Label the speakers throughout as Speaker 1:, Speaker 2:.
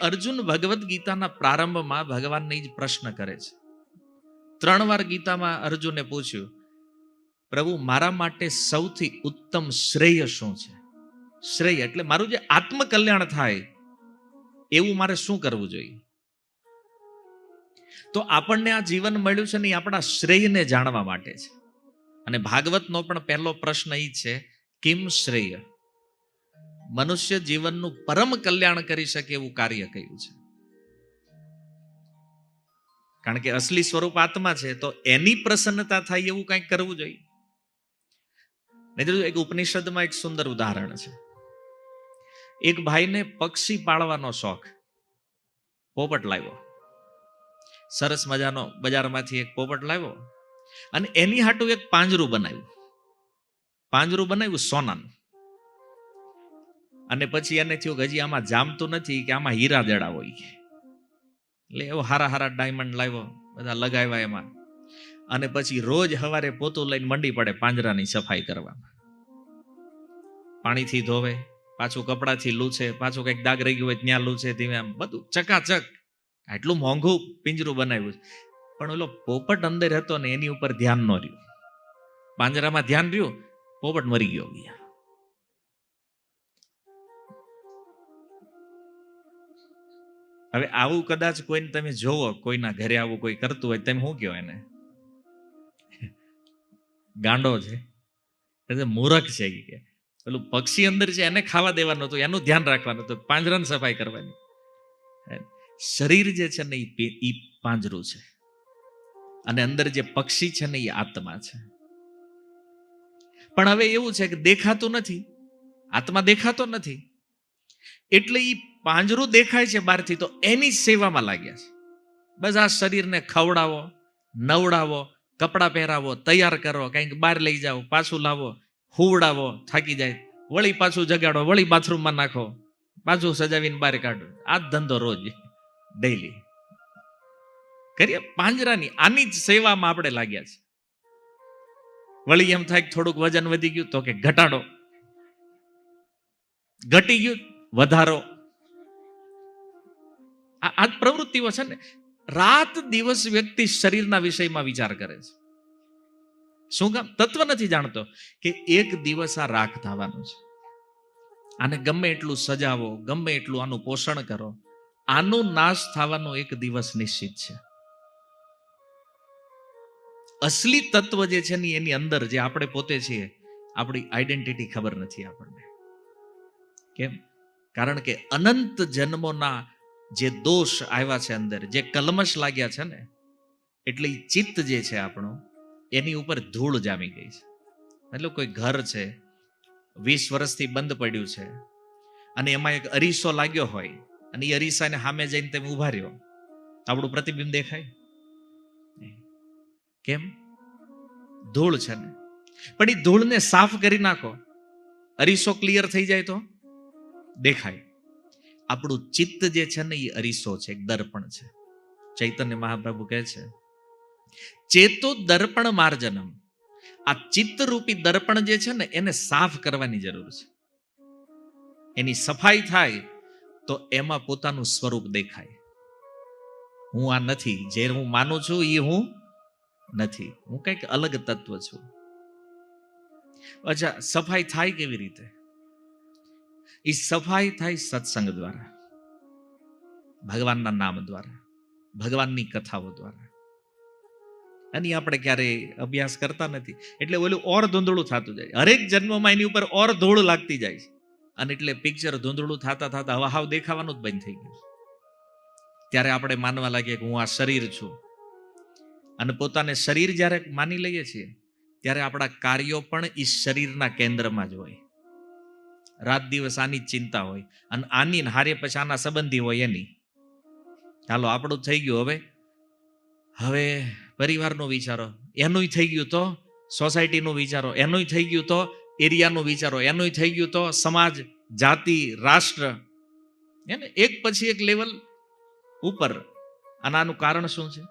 Speaker 1: અર્જુન ભગવદ્ ગીતાના પ્રારંભમાં ભગવાનને જ પ્રશ્ન કરે છે. 3 વાર ગીતામાં અર્જુને પૂછ્યું, પ્રભુ મારા માટે સૌથી ઉત્તમ શ્રેય શું છે? શ્રેય એટલે મારું જે આત્મકલ્યાણ થાય એવું મારે શું કરવું જોઈએ? તો આપણને આ જીવન મળ્યું છે ને એ આપણા શ્રેયને જાણવા માટે છે. અને ભાગવતનો પણ પહેલો પ્રશ્ન એ છે, કિમ શ્રેય? મનુષ્ય જીવનનું પરમ કલ્યાણ કરી શકે એવું કાર્ય કયું છે? કારણ કે અસલી સ્વરૂપ આત્મા છે, તો એની પ્રસન્નતા થાય એવું કંઈક કરવું જોઈએ. એક ઉપનિષદમાં એક સુંદર ઉદાહરણ છે. એક ભાઈને પક્ષી પાળવાનો શોખ, પોપટ લાવ્યો. સરસ મજાનો બજારમાંથી એક પોપટ લાવ્યો અને એની હાટું એક પાંજરું બનાવ્યું સોનાનું. અને પછી એને થયું કે હજી આમાં જામતું નથી, કે આમાં હીરા જડા હોય. એટલે એવો હારા ડાયમંડ લાવ્યો, બધા લગાવ્યા એમાં. અને પછી રોજ સવારે પોતું લઈને મંડી પડે પાંજરાની સફાઈ કરવામાં. પાણીથી ધોવે, પાછું કપડાથી લૂછે, પાછું કંઈક દાગ રહી ગયું હોય ત્યાં લૂછે, ધીમે આમ બધું ચકાચક. એટલું મોંઘું પિંજરું બનાવ્યું, પણ ઓલો પોપટ અંદર હતો ને એની ઉપર ધ્યાન ન રહ્યું. પાંજરામાં ધ્યાન રહ્યું, પોપટ મરી ગયો. હવે આવું કદાચ કોઈને તમે જોવો, કોઈના ઘરે આવું કોઈ કરતું હોય, તમે શું કહો એને? ગાંડો છે, મૂર્ખ છે. કે પેલું પક્ષી અંદર છે એને ખાવા દેવાનું હતું, એનું ધ્યાન રાખવાનું હતું, પાંજરાની સફાઈ કરવાની. શરીર જે છે ને એ પાંજરું છે, અને અંદર જે પક્ષી છે ને એ આત્મા છે. પણ હવે એવું છે કે દેખાતું નથી, આત્મા દેખાતો નથી, એટલે એ પાંજરું દેખાય છે બહારથી, તો એની સેવામાં લાગ્યા છે. બસ આ શરીરને ખવડાવો, નવડાવો, કપડાં પહેરાવો, તૈયાર કરો, કંઈક બહાર લઈ જાઓ, પાછું લાવો, હુવડાવો, થાકી જાય, વળી પાછું જગાડો, વળી બાથરૂમમાં નાખો, પાછું સજાવીને બહાર કાઢો. આ જ ધંધો રોજ ડેઈલી કરીએ. પાંજરાની આની જ સેવામાં આપણે લાગ્યા છે. વળી એમ થાય થોડુંક વજન વધી ગયું તો કે ઘટાડો, ઘટી ગયું વધારો. આ પ્રવૃત્તિઓ છે ને. રાત દિવસ વ્યક્તિ શરીરના વિષયમાં વિચાર કરે છે. શું કામ? તત્વ નથી જાણતો કે એક દિવસ આ રાખ થવાનું છે. આને ગમે એટલું સજાવો, ગમે એટલું આનું પોષણ કરો, આનું નાશ થવાનો એક દિવસ નિશ્ચિત છે. અસલી તત્વ જે છે ને એની અંદર જે આપણે પોતે છીએ, આપણી આઈડેન્ટિટી ખબર નથી આપણને. કેમ? કારણ કે અનંત જન્મોના જે દોષ આવ્યા છે અંદર, જે કલમશ લાગ્યા છે ને, એટલે ચિત્ત જે છે આપણું, એની ઉપર ધૂળ જામી ગઈ છે. એટલે કોઈ ઘર છે 20 વર્ષથી બંધ પડ્યું છે, અને એમાં એક અરીસો લાગ્યો હોય, અને એ અરીસાને સામે જઈને તમે ઉભા રહ્યો, આપણું પ્રતિબિંબ દેખાય? કેમ? ધૂળ છે ને. પણ એ ધૂળને સાફ કરી નાખો, અરીસો ક્લિયર થઈ જાય તો દેખાય. આપણું ચિત્ત જે છે ને એ અરીસો છે, એક દર્પણ છે. ચૈતન્ય મહાપ્રભુ કહે છે, ચેતો દર્પણ માર્જનમ. આ ચિત્તરૂપી દર્પણ જે છે ને એને સાફ કરવાની જરૂર છે. એની સફાઈ થાય તો એમાં પોતાનું સ્વરૂપ દેખાય. હું આ નથી, જે હું માનું છું એ હું નથી, હું કંઈક અલગ તત્વ છું. અચ્છા, સફાઈ થાય કેવી રીતે? એ સફાઈ થાય સત્સંગ દ્વારા, ભગવાનના નામ દ્વારા, ભગવાનની કથાઓ દ્વારા. અને આપણે ક્યારેય અભ્યાસ કરતા નથી, એટલે ઓલું ઓર ધૂંધળું થતું જાય. હરેક જન્મમાં એની ઉપર ઓર ધૂળ લાગતી જાય, અને એટલે પિક્ચર ધૂંધળું થતા હવે હાવ દેખાવાનું જ બંધ થઈ ગયું. ત્યારે આપણે માનવા લાગીએ કે હું આ શરીર છું. અને પોતાને શરીર જ્યારે માની લઈએ છીએ, ત્યારે આપણા કાર્યો પણ એ શરીરના કેન્દ્રમાં જ હોય. રાત દિવસ આની જ ચિંતા હોય, અને આની હારે પછી આના સંબંધી હોય એની. ચાલો આપણું થઈ ગયું, હવે પરિવારનું વિચારો, એનું થઈ ગયું તો સોસાયટીનું વિચારો, એનું થઈ ગયું તો એરિયાનું વિચારો, એનું થઈ ગયું તો સમાજ, જાતિ, રાષ્ટ્ર, એને એક પછી એક લેવલ ઉપર. અને આનું કારણ શું છે?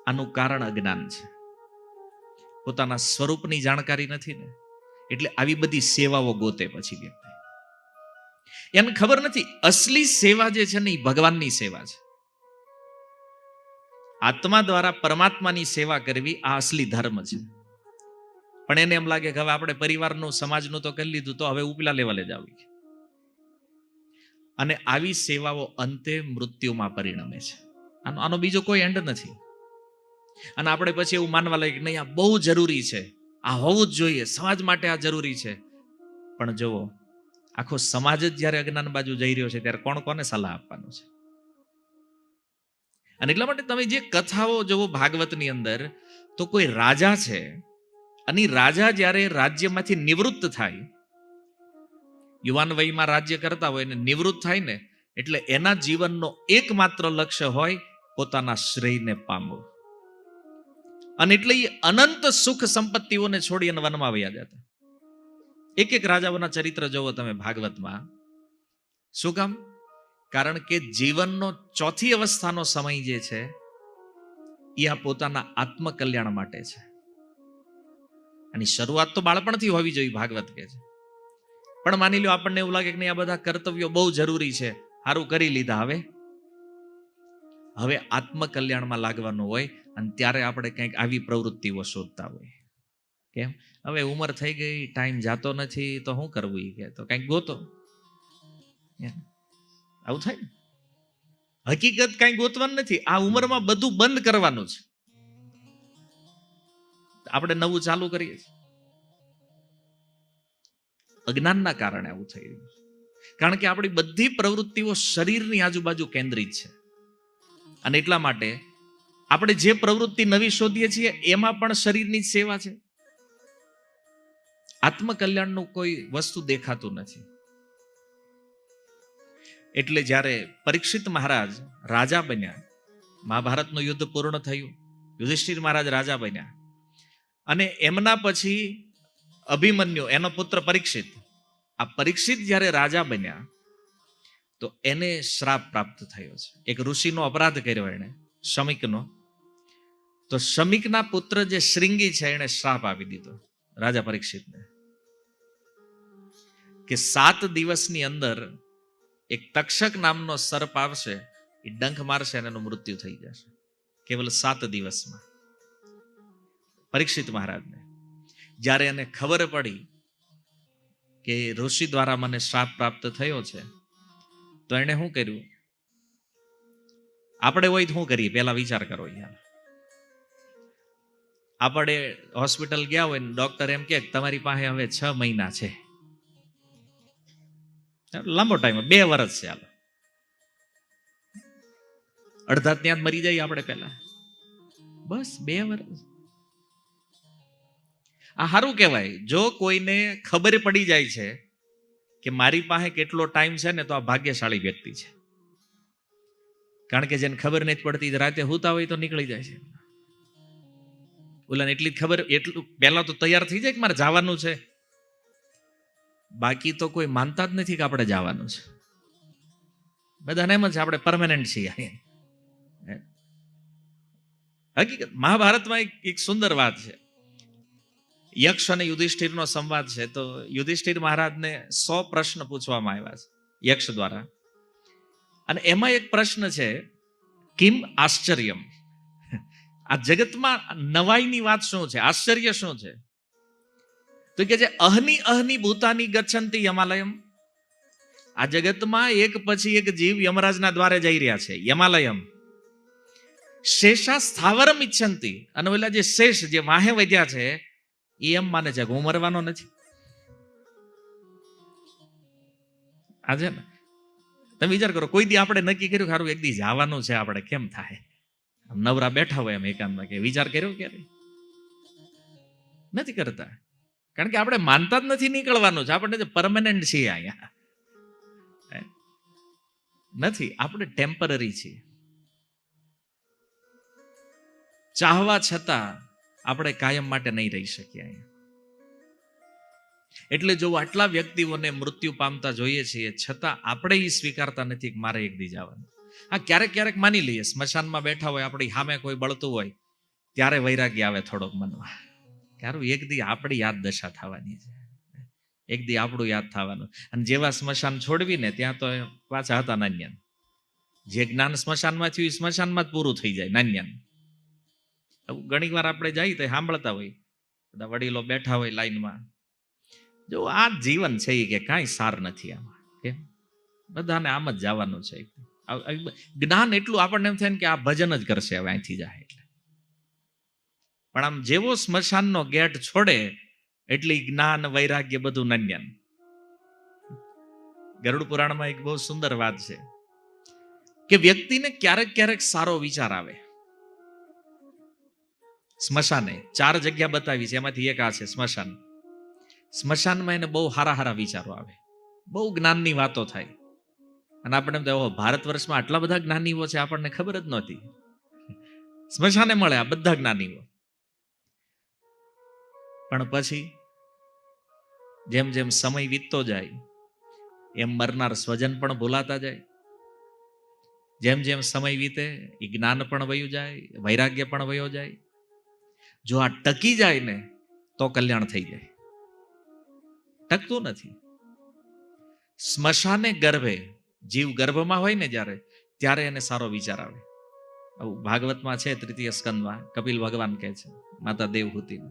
Speaker 1: આનું કારણ અજ્ઞાન છે. પોતાના સ્વરૂપની જાણકારી નથી ને, એટલે આવી બધી સેવાઓ ગોતે પછી વ્યક્તિ. એને ખબર નથી અસલી સેવા જે છે ને એ ભગવાનની સેવા છે. આત્મા દ્વારા પરમાત્માની સેવા કરવી આ અસલી ધર્મ છે. પણ એને એમ લાગે કે હવે આપણે પરિવારનું સમાજનું તો કરી લીધું, તો હવે ઉપલા લેવલે જ આવી. અને આવી સેવાઓ અંતે મૃત્યુમાં પરિણમે છે. આનો બીજો કોઈ એન્ડ નથી. અને આપણે પછી એવું માનવા લાગે કે નહીં, આ બહુ જરૂરી છે, આ હોવું જ જોઈએ, સમાજ માટે આ જરૂરી છે. પણ જુઓ, આખો સમાજ જ જ્યારે અજ્ઞાન બાજુ જઈ રહ્યો છે ત્યારે કોણ કોને સલાહ આપવાનું છે? અને એટલા માટે તમે જે કથાઓ જુઓ ભાગવતની અંદર, તો કોઈ રાજા છે અને રાજા જ્યારે રાજ્યમાંથી નિવૃત્ત થાય, યુવાન વયમાં રાજ્ય કરતા હોય ને નિવૃત્ત થાય ને, એટલે એના જીવનનો એકમાત્ર લક્ષ્ય હોય પોતાના શ્રેયને પામવું. અને એટલે એ અનંત સુખ સંપત્તિઓને છોડી અને વનમાં વયા જતા. એક એક રાજાઓના ચરિત્ર જોવો તમે ભાગવતમાં. શું કામ? કારણ કે જીવનનો ચોથી અવસ્થાનો સમય જે છે એ આ પોતાના આત્મકલ્યાણ માટે છે. અને શરૂઆત તો બાળપણથી હોવી જોઈએ, ભાગવત કહે છે. પણ માની લો આપણને એવું લાગે કે નહીં, આ બધા કર્તવ્યો બહુ જરૂરી છે, સારું કરી લીધા, હવે આત્મકલ્યાણમાં લાગવાનું હોય. અને ત્યારે આપણે કંઈક આવી પ્રવૃત્તિઓ શોધતા હોય. કેમ? હવે ઉંમર થઈ ગઈ, ટાઈમ જાતો નથી, તો શું કરવું? એ કે તો કંઈક ગોતો. આવું થાય ને? હકીકત કંઈ ગોતવાનું નથી, આ ઉંમરમાં બધું બંધ કરવાનું છે. આપણે નવું ચાલુ કરીએ છીએ. અજ્ઞાનના કારણે આવું થઈ રહ્યું છે. કારણ કે આપણી બધી પ્રવૃત્તિઓ શરીરની આજુબાજુ કેન્દ્રિત છે. અને એટલા માટે આપણે જે પ્રવૃત્તિ નવી શોધીએ છીએ એમાં પણ શરીરની જ સેવા છે. આત્મકલ્યાણનું કોઈ વસ્તુ દેખાતું નથી. એટલે જ્યારે પરીક્ષિત મહારાજ રાજા બન્યા, મહાભારતનું યુદ્ધ પૂર્ણ થયું, યુધિષ્ઠિર મહારાજ રાજા બન્યા, અને એમના પછી અભિમન્યુ એનો પુત્ર પરીક્ષિત, આ પરીક્ષિત જ્યારે રાજા બન્યા તો એને શ્રાપ પ્રાપ્ત થયો છે. એક ઋષિનો અપરાધ કર્યો એણે, શમિકનો. તો શમિકના પુત્ર જે શ્રીંગી છે એણે શ્રાપ આપી દીધો રાજા પરીક્ષિતને કે 7 દિવસની અંદર એક તક્ષક નામનો સર્પ આવશે, એ ડંખ મારશે અને એનું મૃત્યુ થઈ જશે, કેવલ 7 દિવસમાં. પરીક્ષિત મહારાજને જ્યારે એને ખબર પડી કે ઋષિ દ્વારા મને શ્રાપ પ્રાપ્ત થયો છે, તો એને શું કર્યું? આપણે હોય તો શું કરીએ? પહેલા વિચાર કરો યાર. આપણે હોસ્પિટલ ગયા હોય ને ડોક્ટર એમ કે તમારી પાસે હવે 6 મહિના છે, લાંબો ટાઈમ, 2 વર્ષ છે, હાલો. અડધા ત્યાં મરી જાય આપણે પહેલા, બસ 2 વર્ષ. આ સારું કહેવાય. જો કોઈને ખબર પડી જાય છે કે મારી પાસે કેટલો ટાઈમ છે ને, તો આ ભાગ્યશાળી વ્યક્તિ છે. કારણ કે જેને ખબર નથી પડતી, રાતે હુતા હોય તો નીકળી જાય છે. ઓલાને એટલી જ ખબર, એટલું પહેલા તો તૈયાર થઈ જાય કે મારે જવાનું છે. બાકી તો કોઈ માનતા જ નથી કે આપણે જવાનું છે. બધાને એમ જ છે આપણે પરમેનન્ટ છીએ. હકીકત મહાભારતમાં એક સુંદર વાત છે. યક્ષ અને યુધિષ્ઠિરનો સંવાદ છે. તો યુધિષ્ઠિર મહારાજને 100 પ્રશ્ન પૂછવામાં આવ્યા છે યક્ષ દ્વારા. અને એમાં એક પ્રશ્ન છે, કિમ આશ્ચર્યમ, આ જગતમાં નવાઈની વાત શું છે, આશ્ચર્ય શું છે? તો કે જે અહની ભૂતાની ગચ્છન્તિ યમાલયમ, આ જગતમાં એક પછી એક જીવ યમરાજના દ્વારે જઈ રહ્યા છે, યમાલયમ. શેષા સ્થાવરમ ઈચ્છન્તિ, અને ઓલા જે શેષ, જે વાહે વધ્યા છે, એ એમ માને છે કે હું મરવાનો નથી. આજે ને તમે વિચાર કરો, કોઈ દી આપણે નક્કી કર્યું ખારું એક દી જવાનું છે આપણે, કેમ થાય? નવરા બેઠા હોય એમ એકાંતમાં, કે વિચાર કર્યો ક્યારે? નથી કરતા. કારણ કે આપણે માનતા જ નથી નીકળવાનું છે. આપણે પરમેનન્ટ છીએ અહીંયા નથી, આપણે ટેમ્પરરી છીએ. ચાહવા છતાં આપણે કાયમ માટે નહીં રહી શકીએ અહીંયા. એટલે જો આટલા વ્યક્તિઓને મૃત્યુ પામતા જોઈએ છીએ, છતાં આપણે એ સ્વીકારતા નથી કે મારે એક દી જવાનું. હા, ક્યારેક ક્યારેક માની લઈએ, સ્મશાનમાં બેઠા હોય, આપણી સામે કોઈ બળતું હોય, ત્યારે વૈરાગ્ય આવે થોડોક મનમાં, ક્યારું એક દી આપણી યાદ દશા થવાની છે. એક દી આપણું યાદ થવાનું. અને જેવા સ્મશાન છોડવીને ત્યાં તો પાછા હતા નાન્યાન. જે જ્ઞાન સ્મશાનમાં થયું એ સ્મશાનમાં જ પૂરું થઈ જાય નાન્યાન. ઘણી વાર આપણે જઈએ તો સાંભળતા હોય, બધા વડીલો બેઠા હોય લાઈનમાં, જો આ જીવન છે એ કે કાંઈ સાર નથી આમાં, કેમ બધાને આમ જ જવાનું છે. જ્ઞાન એટલું આપણને એમ થાય ને કે આ ભજન જ કરશે હવે અહીંથી જાય એટલે. પણ આમ જેવો સ્મશાનનો ગેટ છોડે એટલે જ્ઞાન વૈરાગ્ય બધું નાન્યાન. ગરુડ પુરાણમાં એક બહુ સુંદર વાત છે કે વ્યક્તિને ક્યારેક ક્યારેક સારો વિચાર આવે. સ્મશાને 4 જગ્યા બતાવી છે, એમાંથી એક આ છે સ્મશાન. સ્મશાનમાં એને બહુ હારા વિચારો આવે, બહુ જ્ઞાનની વાતો થાય. અને આપણે એમ થાય ભારત વર્ષમાં આટલા બધા જ્ઞાનીઓ છે, આપણને ખબર જ નહોતી. સ્મશાને મળે આ બધા જ્ઞાનીઓ. પણ પછી જેમ જેમ સમય વીતતો જાય એમ મરનાર સ્વજન પણ ભૂલાતા જાય. જેમ જેમ સમય વીતે એ જ્ઞાન પણ વયું જાય, વૈરાગ્ય પણ વયો જાય. જો આ ટકી જાય ને તો કલ્યાણ થઈ જાય, ટકતું નથી. સ્મશાને ગર્ભે, જીવ ગર્ભમાં હોય ને જ્યારે, ત્યારે એને સારો વિચાર આવે. આવું ભાગવતમાં છે, 3ય સ્કંદમાં કપિલ ભગવાન કહે છે માતા દેવહૂતિને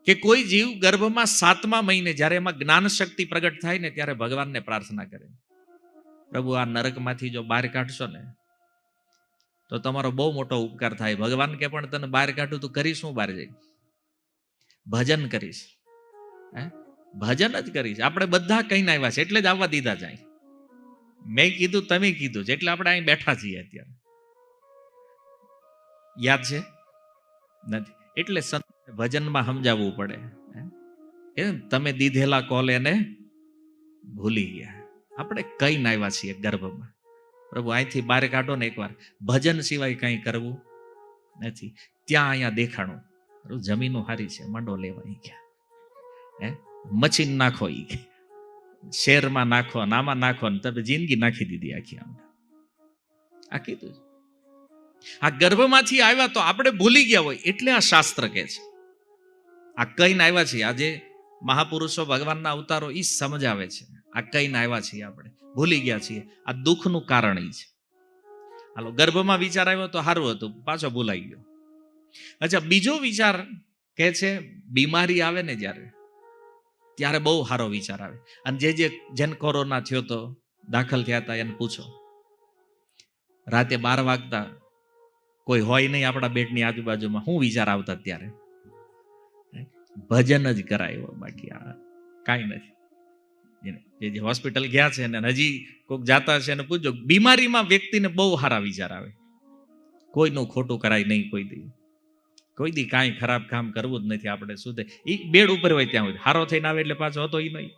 Speaker 1: કે કોઈ જીવ ગર્ભમાં 7મા મહિને જ્યારે એમાં જ્ઞાન શક્તિ પ્રગટ થાય ને ત્યારે ભગવાનને પ્રાર્થના કરે, પ્રભુ આ નરકમાંથી જો બહાર કાઢશો ને તો તમારો બહુ મોટો ઉપકાર થાય. ભગવાન કે પણ તને બહાર કાઢું તું કરીશ હું બહાર જઈ? ભજન કરીશ. ભજન જ કરીશ. આપણે બધા કહીને આવ્યા છે એટલે જ આવવા દીધા જાય. મેં કીધું તમે કીધું છે એટલે આપણે અહીં બેઠા છીએ અત્યારે. યાદ છે નથી એટલે ભજનમાં સમજાવવું પડે. તમે દીધેલા કોલ એને ભૂલી ગયા. આપણે કઈ આવ્યા છીએ ગર્ભમાં, પ્રભુ અહીંથી બહાર કાઢો ને એકવાર. ભજન સિવાય કઈ કરવું નથી. ત્યાં અહીંયા દેખાણું, જમીનો હારી છે મંડો લેવા ગયા, મચીન નાખો ઈ કે, શેરમાં નાખો, નામાં નાખો ને તમે જિંદગી નાખી દીધી આખી. આ કીધું આ ગર્ભમાંથી આવ્યા તો આપણે ભૂલી ગયા હોય એટલે આ શાસ્ત્ર કહે છે આ કઈને આવ્યા છીએ. આજે મહાપુરુષો ભગવાનના અવતારો એ સમજાવે છે આ કઈને આવ્યા છીએ, આપણે ભૂલી ગયા છીએ. આ દુઃખનું કારણ એ છે. હાલો ગર્ભમાં વિચાર આવ્યો તો સારું હતું, પાછો ભૂલાઈ ગયો. અચ્છા, બીજો વિચાર કે છે બીમારી આવે ને જ્યારે, ત્યારે બહુ સારો વિચાર આવે. અને જેને કોરોના થયો તો દાખલ થયા હતા એને પૂછો, રાતે 12 વાગતા કોઈ હોય નહીં આપણા બેડની આજુબાજુમાં, શું વિચાર આવતા ત્યારે? ભજન જ કરાયો, બાકી કાંઈ નથી. જે હોસ્પિટલ ગયા છે ને હજી કોઈક જાતા છે ને પૂછજો, બીમારીમાં વ્યક્તિને બહુ સારા વિચાર આવે. કોઈનું ખોટું કરાય નહીં, કોઈ દી કાંઈ ખરાબ કામ કરવું જ નથી. આપણે શું થાય એ બેડ ઉપર હોય ત્યાં હોય, હારો થઈને આવે એટલે પાછો હતો એ નહીં,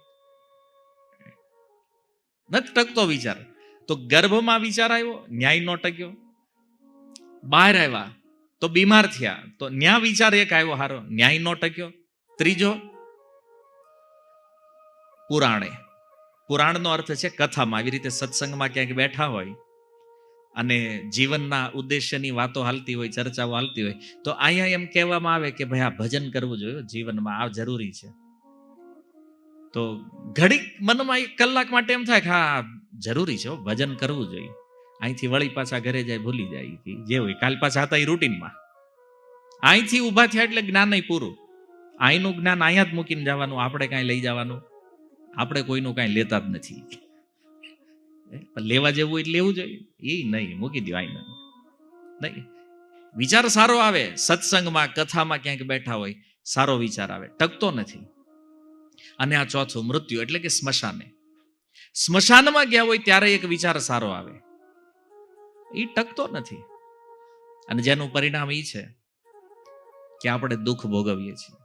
Speaker 1: નથી ટકતો વિચાર. તો ગર્ભમાં વિચાર આવ્યો, ન્યાય નો ટક્યો. બહાર આવ્યા તો બીમાર થયા તો ન્યા વિચાર એક આવ્યો હારો, ન્યાય નો ટક્યો. ત્રીજો પુરાણનો અર્થ છે કથામાં. આવી રીતે સત્સંગમાં ક્યાંક બેઠા હોય અને જીવનના ઉદ્દેશ્યની વાતો હાલતી હોય, ચર્ચાઓ હાલતી હોય, તો અહીંયા એમ કહેવામાં આવે કે ભાઈ આ ભજન કરવું જોઈએ જીવનમાં, આ જરૂરી છે. તો ઘડીક મનમાં 1 કલાક માટે એમ થાય કે હા જરૂરી છે, ભજન કરવું જોઈએ. અહીંથી વળી પાછા ઘરે જાય, ભૂલી જાય જે હોય. કાલ પાછા હતા એ રૂટીનમાં. અહીંથી ઊભા થયા એટલે જ્ઞાન નહીં પૂરું. અહીંનું જ્ઞાન અહીંયા જ મૂકીને જવાનું, આપણે કાંઈ લઈ જવાનું? આપણે કોઈનું કાંઈ લેતા જ નથી. લેવા જેવું એટલે લેવું જોઈએ એ નહીં, મૂકી દો અહીં નહીં. વિચાર સારો આવે, સત્સંગમાં કથામાં ક્યાંક બેઠા હોય સારો વિચાર આવે, ટકતો નથી. અને આ ચોથું મૃત્યુ એટલે કે સ્મશાનમાં ગયા હોય ત્યારે એક વિચાર સારો આવે, એ ટકતો નથી. અને જેનું પરિણામ એ છે કે આપણે દુઃખ ભોગવીએ છીએ.